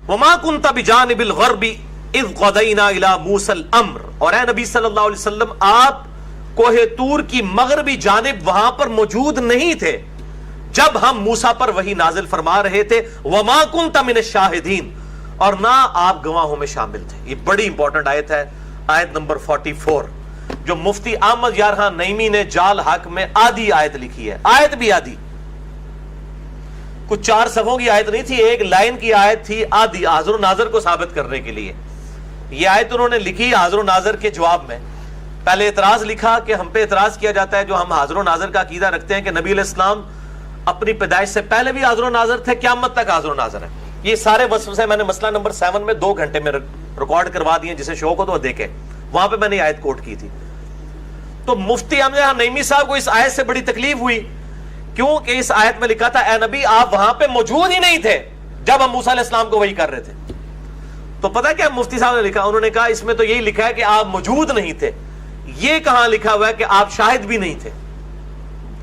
وما كنت بجانب الغرب اذ قضینا الی موسی الامر، اور اے نبی صلی اللہ علیہ وسلم آپ کوہ طور کی مغربی جانب وہاں پر موجود نہیں تھے جب ہم موسیٰ پر وحی نازل فرما رہے تھے، وما كنت من الشاہدین، اور نہ آپ گواہوں میں شامل تھے۔ یہ بڑی امپورٹنٹ آیت ہے، آیت نمبر 44، جو مفتی احمد یارہاں نعیمی نے جال حق میں آدھی آیت لکھی ہے، آیت بھی آدھی، کچھ 4 صفحوں کی آیت نہیں تھی، 1 لائن کی آیت تھی آدھی، حاضر و ناظر کو ثابت کرنے کے لیے۔ یہ آیت انہوں نے لکھی حاضر و ناظر کے جواب میں۔ پہلے اعتراض لکھا کہ ہم پہ اعتراض کیا جاتا ہے جو ہم حاضر و ناظر کا عقیدہ رکھتے ہیں کہ نبی علیہ السلام اپنی پیدائش سے پہلے بھی حاضر و ناظر تھے، قیامت تک حاضر و ناظر ہے۔ یہ سارے وسوسے میں نے مسئلہ نمبر 7 میں 2 گھنٹے میں ریکارڈ کروا دیے، جسے شوق ہو تو وہ دیکھے، وہاں پہ میں نے آیت کوٹ کی تھی۔ تو مفتی احمد نعیمی صاحب کو اس آیت سے بڑی تکلیف ہوئی، کیونکہ اس آیت میں لکھا تھا اے نبی آپ وہاں پہ موجود ہی نہیں تھے جب ہم موسیٰ علیہ السلام کو وحی کر رہے تھے۔ تو پتہ کیا مفتی صاحب نے لکھا، انہوں نے کہا اس میں تو یہی لکھا ہے کہ آپ موجود نہیں تھے، یہ کہاں لکھا ہوا ہے کہ آپ شاہد بھی نہیں تھے؟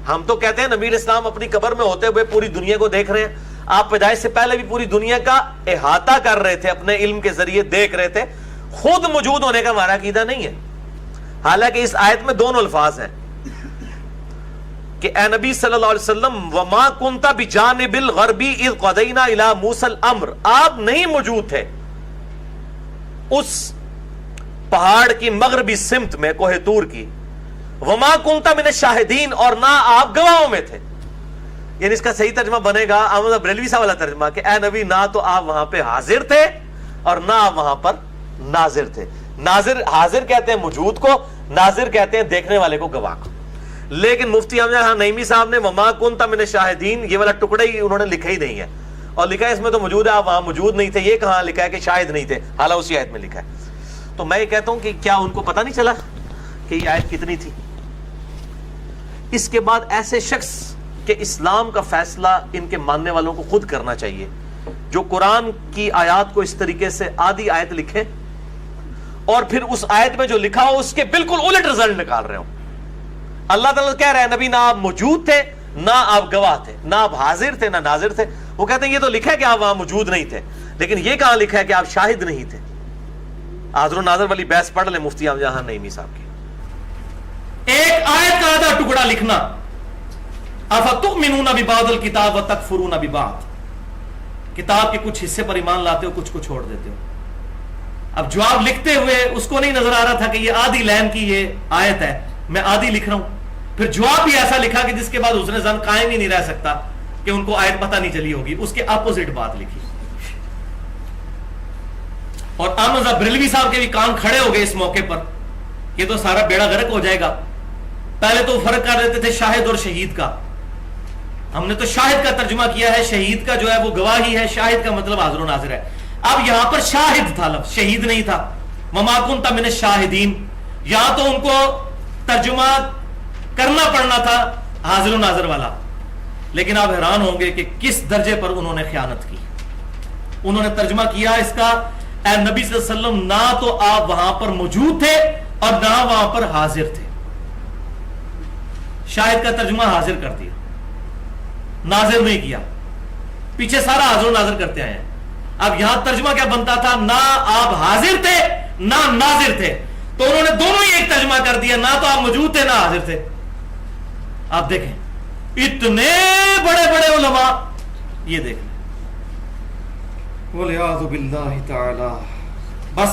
ہم تو کہتے ہیں نبی علیہ السلام اپنی قبر میں ہوتے ہوئے پوری دنیا کو دیکھ رہے ہیں، آپ پیدائش سے پہلے بھی پوری دنیا کا احاطہ کر رہے تھے، اپنے علم کے ذریعے دیکھ رہے تھے، خود موجود ہونے کا ہمارا عقیدہ نہیں ہے۔ حالانکہ اس آیت میں دونوں الفاظ ہیں کہ اے نبی صلی اللہ علیہ وسلم وما کنت بجانب الغربی اذ قضینا الی موسی الامر، آپ نہیں موجود تھے اس پہاڑ کی مغربی سمت میں، کوہ طور کی، وما کنت من الشاہدین، اور نہ آپ گواہوں میں تھے۔ یعنی اس کا صحیح ترجمہ بنے گا احمد بریلوی صاحب والا ترجمہ کہ اے نبی نہ تو آپ وہاں پہ حاضر تھے اور نہ آپ وہاں پر ناظر تھے۔ ناظر، حاضر کہتے ہیں موجود کو، ناظر کہتے ہیں دیکھنے والے کو، گواہ کو۔ لیکن مفتی احمد نعیمی صاحب نے وما کنت من الشاہدین یہ والا ٹکڑا ہی انہوں نے لکھا ہی نہیں ہے، اور لکھا ہے اس میں تو موجود ہے، آپ وہاں موجود نہیں تھے، یہ کہاں لکھا ہے کہ شاہد نہیں تھے، حالانکہ اسی آیت میں لکھا ہے۔ تو میں یہ کہتا ہوں کہ کیا ان کو پتہ نہیں چلا کہ یہ آیت کتنی تھی؟ اس کے بعد ایسے شخص کہ اسلام کا فیصلہ ان کے ماننے والوں کو خود کرنا چاہیے، جو قرآن کی آیات کو اس طریقے سے آدھی آیت لکھیں اور پھر اس آیت میں جو لکھا ہو اس کے بالکل الٹ رزلٹ نکال رہے ہوں۔ اللہ تعالیٰ کہہ رہے ہیں نبی نہ آپ موجود تھے، نہ آپ گواہ تھے، نہ آپ حاضر تھے، نہ ناظر تھے۔ وہ کہتے ہیں یہ تو لکھا ہے کہ آپ وہاں موجود نہیں تھے، لیکن یہ کہاں لکھا ہے کہ آپ شاہد نہیں تھے؟ حاضر و ناظر والی بحث پڑھ لیں مفتی احمد نعیمی صاحب کی۔ ایک آیت کا آدھا ٹکڑا لکھنا، افتؤمنون ببعض الکتاب وتکفرون ببعض، کتاب کے کچھ حصے پر ایمان لاتے ہو، کچھ کو چھوڑ دیتے ہو۔ اب جواب لکھتے ہوئے اس کو نہیں نظر آ رہا تھا کہ یہ آدھی لین کی یہ آیت ہے، میں آدھی لکھ رہا ہوں، پھر جواب بھی ایسا لکھا کہ جس کے بعد حسن ظن قائم ہی نہیں رہ سکتا کہ ان کو آیت پتہ نہیں چلی ہوگی، اس کے اپوزٹ بات لکھی۔ اور احمد بریلوی صاحب کے بھی کان کھڑے ہو گئے اس موقع پر، یہ تو سارا بیڑا غرق ہو جائے گا۔ پہلے تو فرق کر دیتے تھے شاہد اور شہید کا، ہم نے تو شاہد کا ترجمہ کیا ہے، شہید کا جو ہے وہ گواہی ہے، شاہد کا مطلب حاضر و ناظر ہے۔ اب یہاں پر شاہد تھا لفظ، شہید نہیں تھا۔ وما کنت من الشاہدین، یہاں تو ان کو ترجمہ کرنا پڑنا تھا حاضر و ناظر والا، لیکن آپ حیران ہوں گے کہ کس درجے پر انہوں نے خیانت کی۔ انہوں نے ترجمہ کیا اس کا اے نبی صلی اللہ علیہ وسلم نہ تو آپ وہاں پر موجود تھے اور نہ وہاں پر حاضر تھے۔ شاہد کا ترجمہ حاضر کر دیا، ناظر نہیں کیا، پیچھے سارا حاضر و ناظر کرتے آئے ہیں۔ اب یہاں ترجمہ کیا بنتا تھا؟ نہ آپ حاضر تھے نہ ناظر تھے، تو انہوں نے دونوں ہی ایک ترجمہ کر دیا، نہ تو آپ موجود تھے نہ حاضر تھے۔ آپ دیکھیں اتنے بڑے بڑے علماء، یہ دیکھ لیں، وَلِعَاذُ بِاللَّهِ تَعَالَى۔ بس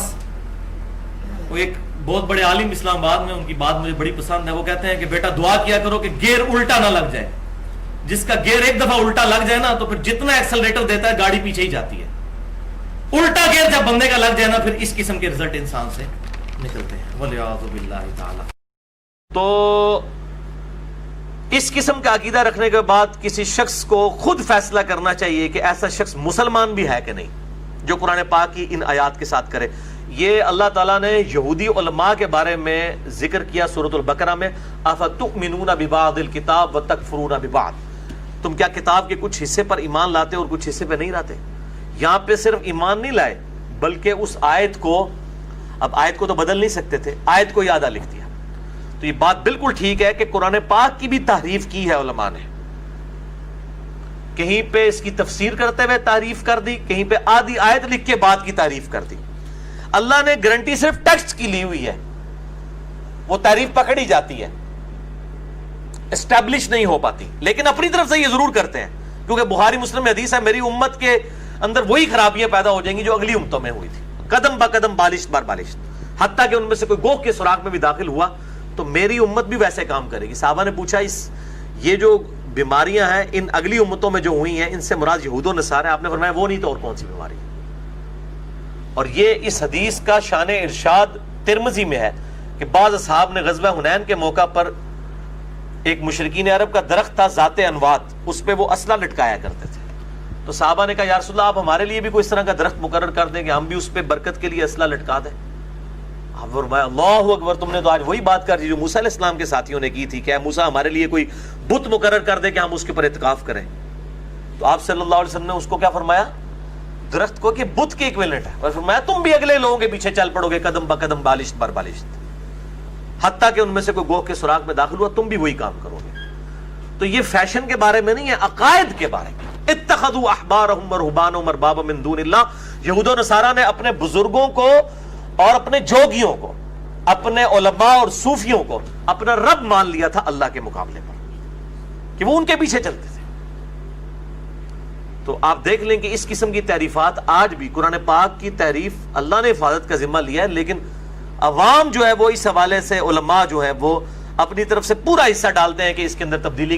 وہ ایک بہت بڑے عالم اسلام آباد میں، ان کی بات مجھے بڑی پسند ہے، وہ کہتے ہیں کہ بیٹا دعا کیا کرو کہ گیئر الٹا نہ لگ جائے، جس کا گیئر ایک دفعہ الٹا لگ جائے نا تو پھر جتنا ایکسلریٹر دیتا ہے گاڑی پیچھے ہی جاتی ہے۔ الٹا گیئر جب بندے کا لگ جائے نا پھر اس قسم کے رزلٹ انسان سے نکلتے ہیں، وَلِعَاذُ بِاللَّهِ تَعَالَى۔ تو اس قسم کا عقیدہ رکھنے کے بعد کسی شخص کو خود فیصلہ کرنا چاہیے کہ ایسا شخص مسلمان بھی ہے کہ نہیں، جو قرآن پاک کی ان آیات کے ساتھ کرے۔ یہ اللہ تعالیٰ نے یہودی علماء کے بارے میں ذکر کیا سورۃ البقرہ میں، افتؤمنون ببعض الکتاب وتکفرون ببعض، تم کیا کتاب کے کچھ حصے پر ایمان لاتے اور کچھ حصے پہ نہیں لاتے؟ یہاں پہ صرف ایمان نہیں لائے بلکہ اس آیت کو، اب آیت کو تو بدل نہیں سکتے تھے، آیت کو یاد لکھ دیا۔ تو یہ بات بالکل ٹھیک ہے کہ قرآن پاک کی بھی تحریف کی ہے علماء نے، کہیں پہ اس کی تفسیر کرتے ہوئے تعریف کر دی، کہیں پہ آدھی آیت لکھ کے بعد کی تعریف کر دی۔ اللہ نے گارنٹی صرف ٹیکسٹ کی لی ہوئی ہے، وہ تعریف پکڑی جاتی ہے، اسٹیبلش نہیں ہو پاتی، لیکن اپنی طرف سے یہ ضرور کرتے ہیں، کیونکہ بخاری مسلم میں حدیث ہے میری امت کے اندر وہی خرابیاں پیدا ہو جائیں گی جو اگلی امتوں میں ہوئی تھی، قدم با قدم بالشت بر بالشت، حتیٰ کہ ان میں سے کوئی گوہ کے سوراخ میں بھی داخل ہوا تو میری امت بھی ویسے کام کرے گی۔ صحابہ نے پوچھا یہ جو بیماریاں ہیں ان اگلی امتوں میں جو ہوئی ہیں ان سے مراد یہود و نصارہ ہیں؟ آپ نے فرمایا وہ نہیں تو اور کون سی بیماری؟ اور یہ اس حدیث کا شان ارشاد ترمذی میں ہے کہ بعض اصحاب نے غزوہ حنین کے موقع پر ایک مشرکین عرب کا درخت تھا ذات انوات، اس پہ وہ اسلحہ لٹکایا کرتے تھے، تو صحابہ نے کہا یا رسول اللہ آپ ہمارے لیے بھی کوئی اس طرح کا درخت مقرر کر دیں کہ ہم بھی اس پہ برکت کے لیے اسلحہ لٹکا دیں۔ آپ فرمایا اللہ اکبر، تم نے تو آج وہی بات کر دی جو موسیٰ علیہ السلام کے ساتھیوں نے کی تھی کہ اے موسیٰ ہمارے لیے کوئی بت مقرر کر دے کہ ہم اس کے پر اعتکاف کریں۔ تو آپ صلی اللہ علیہ وسلم نے اس کو کیا فرمایا؟ درخت کو کہ بت کے ایکویلنٹ ہے، اور فرمایا تم بھی اگلے لوگوں کے پیچھے چل پڑو گے قدم با قدم بالشت بر بالشت، حتیٰ کہ ان میں سے کوئی گوہ کے سوراخ میں داخل ہوا تم بھی وہی کام کرو گے۔ تو یہ فیشن کے بارے میں نہیں ہے، عقائد کے بارے میں۔ اتخذوا احبارهم ورهبانهم اربابا من دون اللہ، یہود و نصارہ نے اپنے بزرگوں کو اور اپنے جوگیوں کو، اپنے علماء اور صوفیوں کو اپنا رب مان لیا تھا اللہ کے مقابلے پر، کہ وہ ان کے پیچھے چلتے تھے۔ تو آپ دیکھ لیں کہ اس قسم کی تعریفات آج بھی قرآن پاک کی تعریف اللہ نے حفاظت کا ذمہ لیا ہے، لیکن عوام جو ہے وہ اس حوالے سے علماء جو ہے وہ اپنی طرف سے پورا حصہ ڈالتے ہیں کہ اس کے اندر تبدیلی